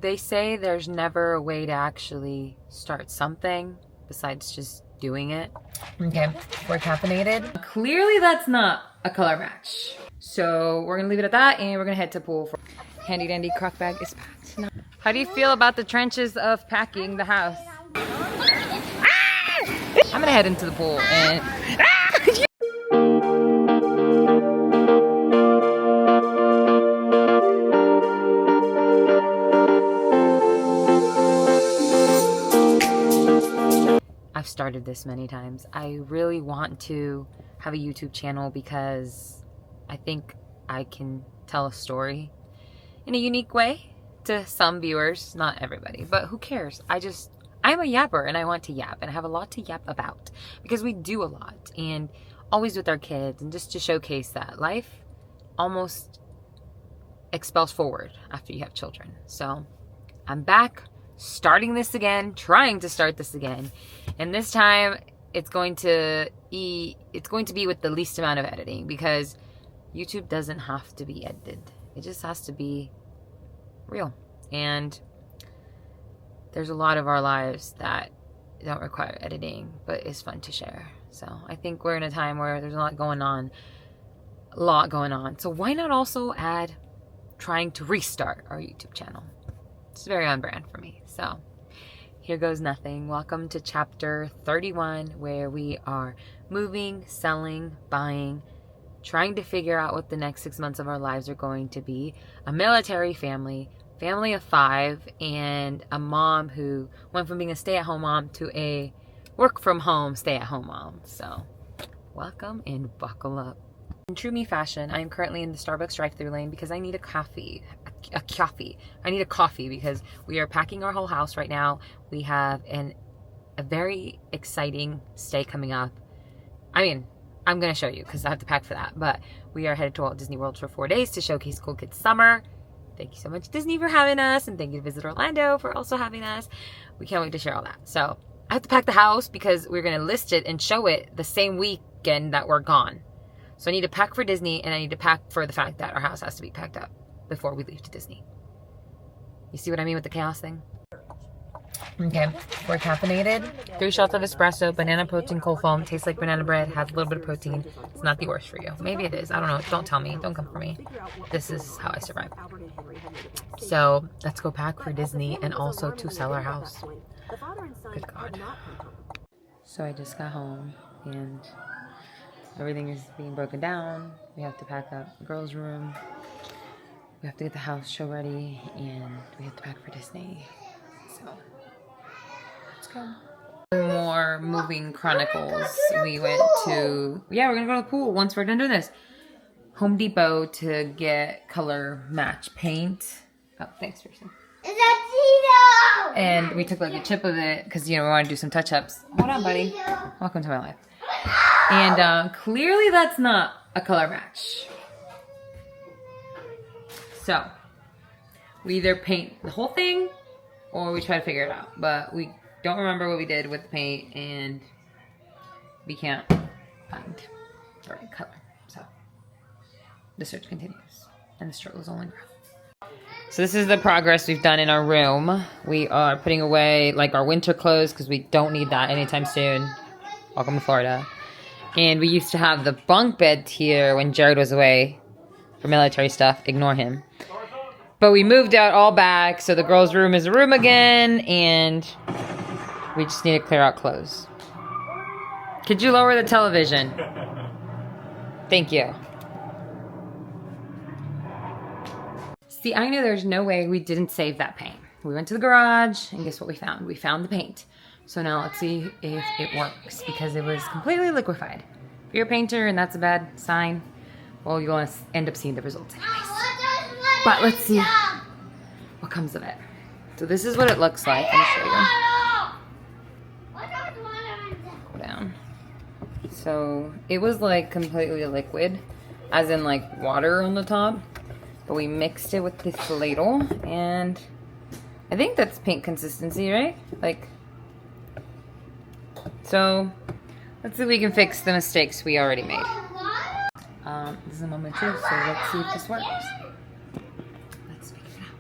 They say there's never a way to actually start something besides just doing it. Okay, we're caffeinated. Clearly that's not a color match. So we're gonna leave it at that and we're gonna head to pool. For handy dandy crock bag is packed. How do you feel about the trenches of packing the house? I'm gonna head into the pool and I've started this many times. I really want to have a YouTube channel because I think I can tell a story in a unique way to some viewers, not everybody, but who cares? I'm a yapper and I want to yap and I have a lot to yap about because we do a lot and always with our kids and just to showcase that life almost expels forward after you have children. So I'm back starting this again, trying to start this again. And this time it's going to be with the least amount of editing because YouTube doesn't have to be edited. It just has to be real. And there's a lot of our lives that don't require editing, but it's fun to share. So I think we're in a time where there's a lot going on. So why not also add trying to restart our YouTube channel? It's very on brand for me. So here goes nothing. Welcome to chapter 31, where we are moving, selling, buying, trying to figure out what the next 6 months of our lives are going to be. A military family of 5, and a mom who went from being a stay-at-home mom to a work-from-home stay-at-home mom. So welcome and buckle up. In true me fashion, I am currently in the Starbucks drive-thru lane because I need a coffee. I need a coffee because we are packing our whole house right now. We have a very exciting stay coming up. I mean, I'm going to show you because I have to pack for that. But we are headed to Walt Disney World for 4 days to showcase Cool Kids Summer. Thank you so much, Disney, for having us. And thank you to Visit Orlando for also having us. We can't wait to share all that. So I have to pack the house because we're going to list it and show it the same weekend that we're gone. So I need to pack for Disney and I need to pack for the fact that our house has to be packed up before we leave to Disney. You see what I mean with the chaos thing? Okay, we're caffeinated. 3 shots of espresso, banana protein cold foam. Tastes like banana bread, has a little bit of protein. It's not the worst for you. Maybe it is. I don't know. Don't tell me. Don't come for me. This is how I survive. So let's go pack for Disney and also to sell our house. Good God. So I just got home and everything is being broken down. We have to pack up the girls' room. We have to get the house show ready and we have to pack for Disney. So let's go. More moving chronicles. We went to, we're gonna go to the pool once we're done doing this. Home Depot to get color match paint. Oh, thanks, Pearson. It's a Tito! And we took like a chip of it because, we want to do some touch-ups. Hold on, buddy. Welcome to my life. And clearly that's not a color match. So we either paint the whole thing or we try to figure it out. But we don't remember what we did with the paint and we can't find the right color. So the search continues and the struggle is only growing. So this is the progress we've done in our room. We are putting away like our winter clothes because we don't need that anytime soon. Welcome to Florida. And we used to have the bunk bed here when Jared was away for military stuff. Ignore him. But we moved out all back, so the girls' room is a room again, and we just need to clear out clothes. Could you lower the television? Thank you. See, I knew there's no way we didn't save that paint. We went to the garage, and guess what we found? We found the paint. So now let's see if it works, because it was completely liquefied. If you're a painter and that's a bad sign, well, you'll end up seeing the results anyways. But let's see what comes of it. So this is what it looks like. Let me show you. Go down. So it was like completely liquid, as in like water on the top. But we mixed it with this ladle, and I think that's paint consistency, right? Like, so let's see if we can fix the mistakes we already made. This is a moment too, so let's see if this works. Let's figure it out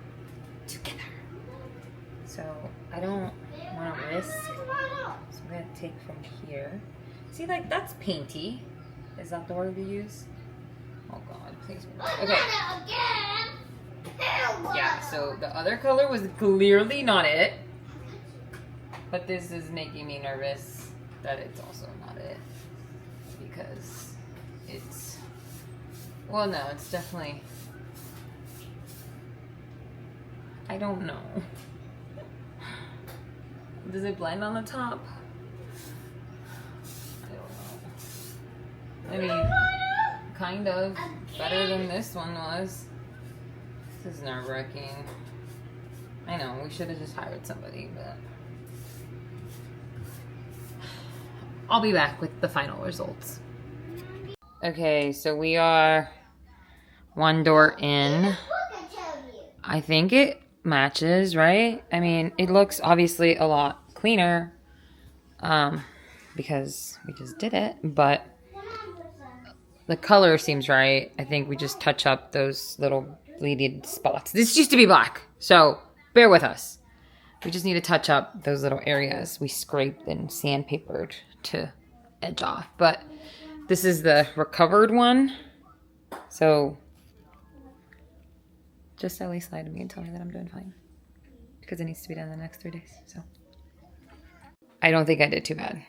together. take from here. See, like, that's painty. Is that the word we use? Oh God, please. Okay. Yeah, so the other color was clearly not it. But this is making me nervous that it's also not it. Because it's... Well, no, it's definitely... I don't know. Does it blend on the top? I don't know. I mean, kind of better than this one was. This is nerve-wracking. I know, we should have just hired somebody, but... I'll be back with the final results. Okay, so we are one door in. I think it matches, right? I mean, it looks obviously a lot cleaner because we just did it, but the color seems right. I think we just touch up those little bleeded spots. This used to be black, so bear with us. We just need to touch up those little areas we scraped and sandpapered to edge off. But this is the recovered one, so just at least lie to me and tell me that I'm doing fine, because it needs to be done in the next 3 days. So I don't think I did too bad.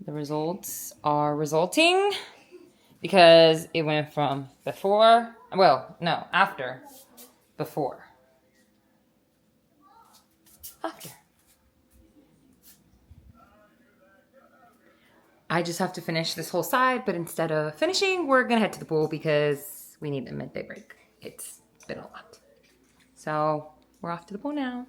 The results are resulting because it went from before, well, no, after, before, after. I just have to finish this whole side, but instead of finishing, we're gonna head to the pool because we need a midday break. It's been a lot. So we're off to the pool now.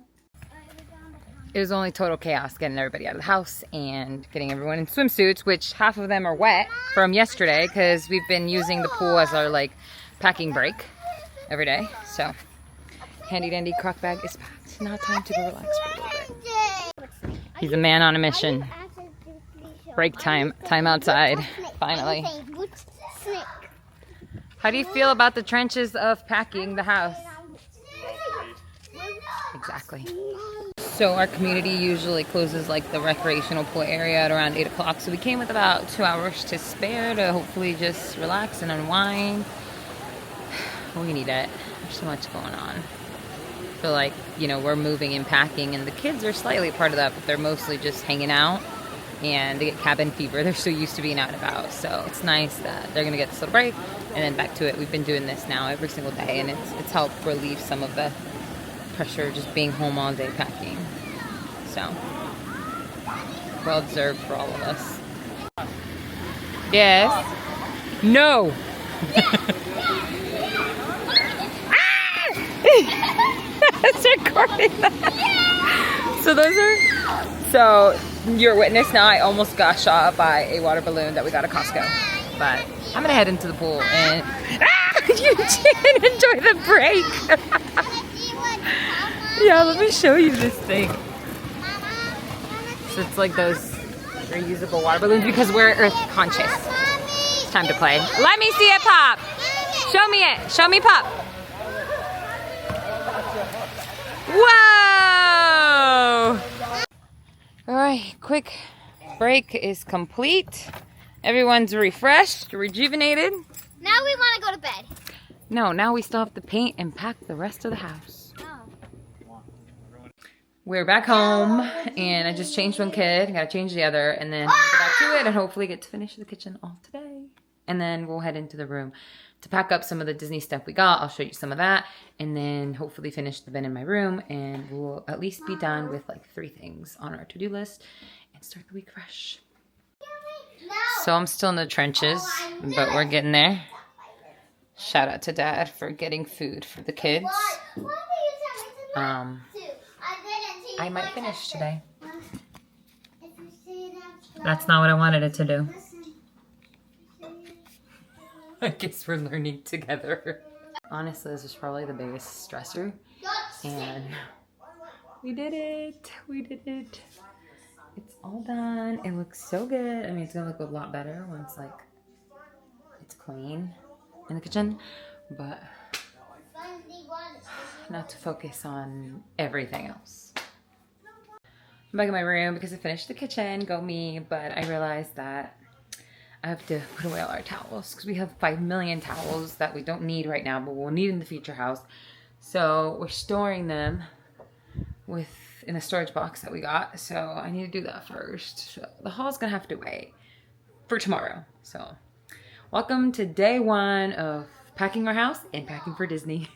It was only total chaos getting everybody out of the house and getting everyone in swimsuits, which half of them are wet from yesterday because we've been using the pool as our like packing break every day. So handy dandy crock bag is packed. Now time to go relax for a little bit. He's a man on a mission. Break time. Time outside. Finally. How do you feel about the trenches of packing the house? Exactly. So our community usually closes like the recreational pool area at around 8 o'clock. So we came with about 2 hours to spare to hopefully just relax and unwind. We need it. There's so much going on. I feel like, you know, we're moving and packing and the kids are slightly part of that, but they're mostly just hanging out. And they get cabin fever. They're so used to being out and about. So it's nice that they're going to get this little break and then back to it. We've been doing this now every single day, and it's helped relieve some of the pressure just being home all day packing. So, well deserved for all of us. Yes. No. It's recording that. So those are... So, you're a witness now. I almost got shot by a water balloon that we got at Costco. But I'm gonna head into the pool and you didn't enjoy the break. Yeah, let me show you this thing. So it's like those reusable water balloons because we're earth conscious. It's time to play. Let me see it pop. Show me it. Show me pop. Whoa! All right, quick break is complete. Everyone's refreshed, rejuvenated. Now we want to go to bed. No, now we still have to paint and pack the rest of the house. Oh. We're back home, and I just changed one kid. I gotta change the other, and then go back to it, and hopefully get to finish the kitchen all today. And then we'll head into the room to pack up some of the Disney stuff we got. I'll show you some of that, and then hopefully finish the bin in my room, and we'll at least be done with like 3 things on our to-do list and start the week fresh. So I'm still in the trenches, but we're getting there. Shout out to Dad for getting food for the kids. I might finish today. That's not what I wanted it to do. I guess we're learning together. Honestly, this is probably the biggest stressor. And we did it. We did it. It's all done. It looks so good. I mean, it's gonna look a lot better once like it's clean in the kitchen, but not to focus on everything else. I'm back in my room because I finished the kitchen, go me, but I realized that I have to put away all our towels because we have 5 million towels that we don't need right now, but we'll need in the future house. So we're storing them in a storage box that we got. So I need to do that first. So the haul's gonna have to wait for tomorrow. So welcome to day 1 of packing our house and packing for Disney.